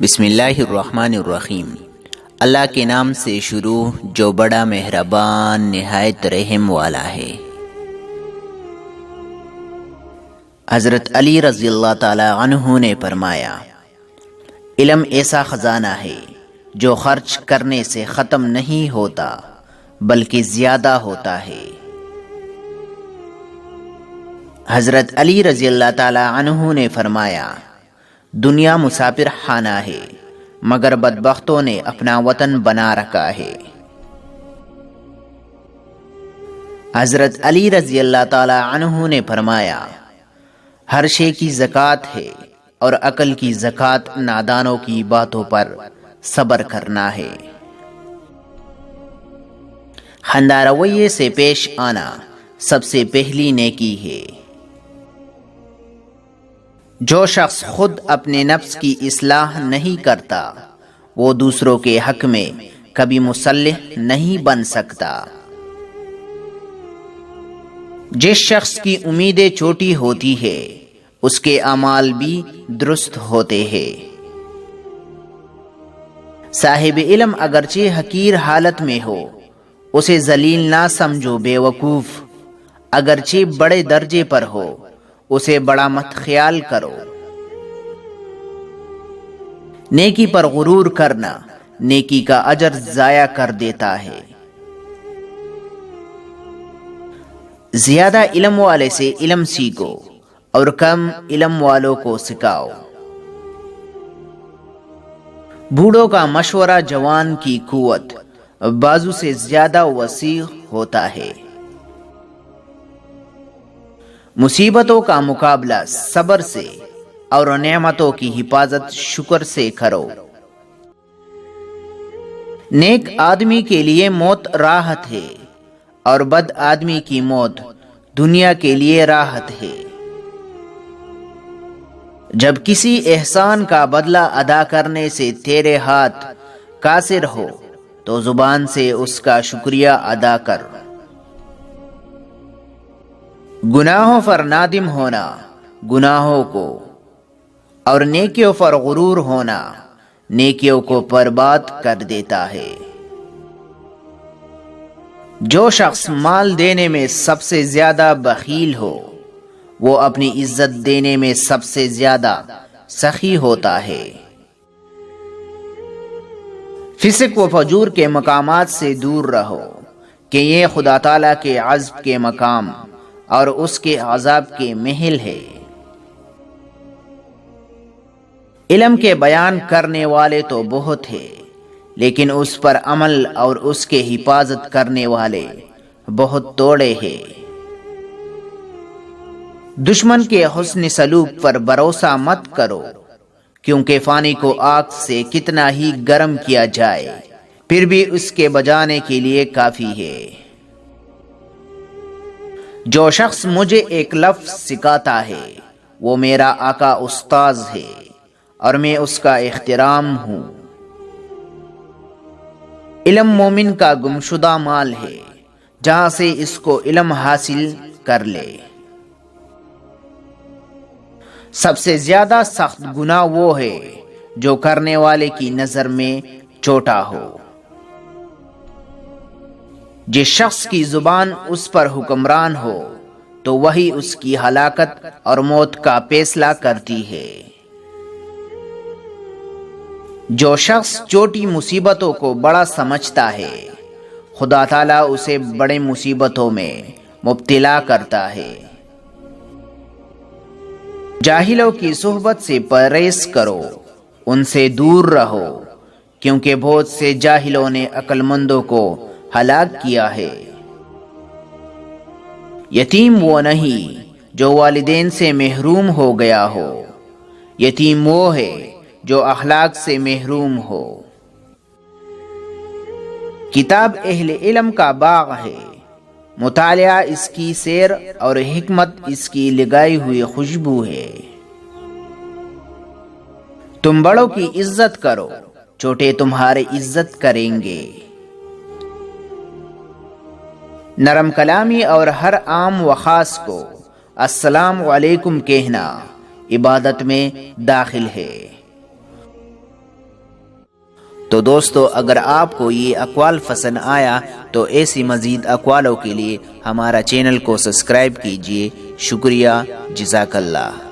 بسم اللہ الرحمن الرحیم۔ اللہ کے نام سے شروع جو بڑا مہربان نہایت رحم والا ہے۔ حضرت علی رضی اللہ تعالی عنہ نے فرمایا، علم ایسا خزانہ ہے جو خرچ کرنے سے ختم نہیں ہوتا بلکہ زیادہ ہوتا ہے۔ حضرت علی رضی اللہ تعالی عنہ نے فرمایا، دنیا مسافر خانہ ہے مگر بدبختوں نے اپنا وطن بنا رکھا ہے۔ حضرت علی رضی اللہ تعالی عنہ نے فرمایا، ہر شے کی زکوٰۃ ہے اور عقل کی زکوٰۃ نادانوں کی باتوں پر صبر کرنا ہے۔ خندہ رویے سے پیش آنا سب سے پہلی نیکی ہے۔ جو شخص خود اپنے نفس کی اصلاح نہیں کرتا وہ دوسروں کے حق میں کبھی مصلح نہیں بن سکتا۔ جس شخص کی امیدیں چھوٹی ہوتی ہے اس کے اعمال بھی درست ہوتے ہیں۔ صاحب علم اگرچہ حقیر حالت میں ہو اسے ذلیل نہ سمجھو بے وقوف، اگرچہ بڑے درجے پر ہو اسے بڑا مت خیال کرو۔ نیکی پر غرور کرنا نیکی کا اجر ضائع کر دیتا ہے۔ زیادہ علم والے سے علم سیکھو اور کم علم والوں کو سکھاؤ۔ بوڑھوں کا مشورہ جوان کی قوت بازو سے زیادہ وسیع ہوتا ہے۔ مصیبتوں کا مقابلہ صبر سے اور نعمتوں کی حفاظت شکر سے کرو۔ نیک آدمی کے لیے موت راحت ہے اور بد آدمی کی موت دنیا کے لیے راحت ہے۔ جب کسی احسان کا بدلہ ادا کرنے سے تیرے ہاتھ قاصر ہو تو زبان سے اس کا شکریہ ادا کر۔ گناہوں پر نادم ہونا گناہوں کو اور نیکیوں پر غرور ہونا نیکیوں کو برباد کر دیتا ہے۔ جو شخص مال دینے میں سب سے زیادہ بخیل ہو وہ اپنی عزت دینے میں سب سے زیادہ سخی ہوتا ہے۔ فسق و فجور کے مقامات سے دور رہو کہ یہ خدا تعالیٰ کے عذاب کے مقام اور اس کے عذاب کے محل ہے۔ علم کے بیان کرنے والے تو بہت ہیں لیکن اس پر عمل اور اس کے حفاظت کرنے والے بہت تھوڑے ہیں۔ دشمن کے حسن سلوک پر بھروسہ مت کرو کیونکہ فانی کو آگ سے کتنا ہی گرم کیا جائے پھر بھی اس کے بجانے کے لیے کافی ہے۔ جو شخص مجھے ایک لفظ سکھاتا ہے وہ میرا آقا استاذ ہے اور میں اس کا احترام ہوں۔ علم مومن کا گمشدہ مال ہے جہاں سے اس کو علم حاصل کر لے۔ سب سے زیادہ سخت گناہ وہ ہے جو کرنے والے کی نظر میں چھوٹا ہو۔ جس شخص کی زبان اس پر حکمران ہو تو وہی اس کی ہلاکت اور موت کا فیصلہ کرتی ہے۔ جو شخص چھوٹی مصیبتوں کو بڑا سمجھتا ہے خدا تعالیٰ اسے بڑے مصیبتوں میں مبتلا کرتا ہے۔ جاہلوں کی صحبت سے پرہیز کرو ان سے دور رہو کیونکہ بہت سے جاہلوں نے عقل مندوں کو ہلاک کیا ہے۔ یتیم وہ نہیں جو والدین سے محروم ہو گیا ہو، یتیم وہ ہے جو اخلاق سے محروم ہو۔ کتاب اہل علم کا باغ ہے، مطالعہ اس کی سیر اور حکمت اس کی لگائی ہوئی خوشبو ہے۔ تم بڑوں کی عزت کرو چھوٹے تمہاری عزت کریں گے۔ نرم کلامی اور ہر عام و خاص کو السلام علیکم کہنا عبادت میں داخل ہے۔ تو دوستو اگر آپ کو یہ اقوال پسند آیا تو ایسی مزید اقوالوں کے لیے ہمارا چینل کو سبسکرائب کیجیے۔ شکریہ، جزاک اللہ۔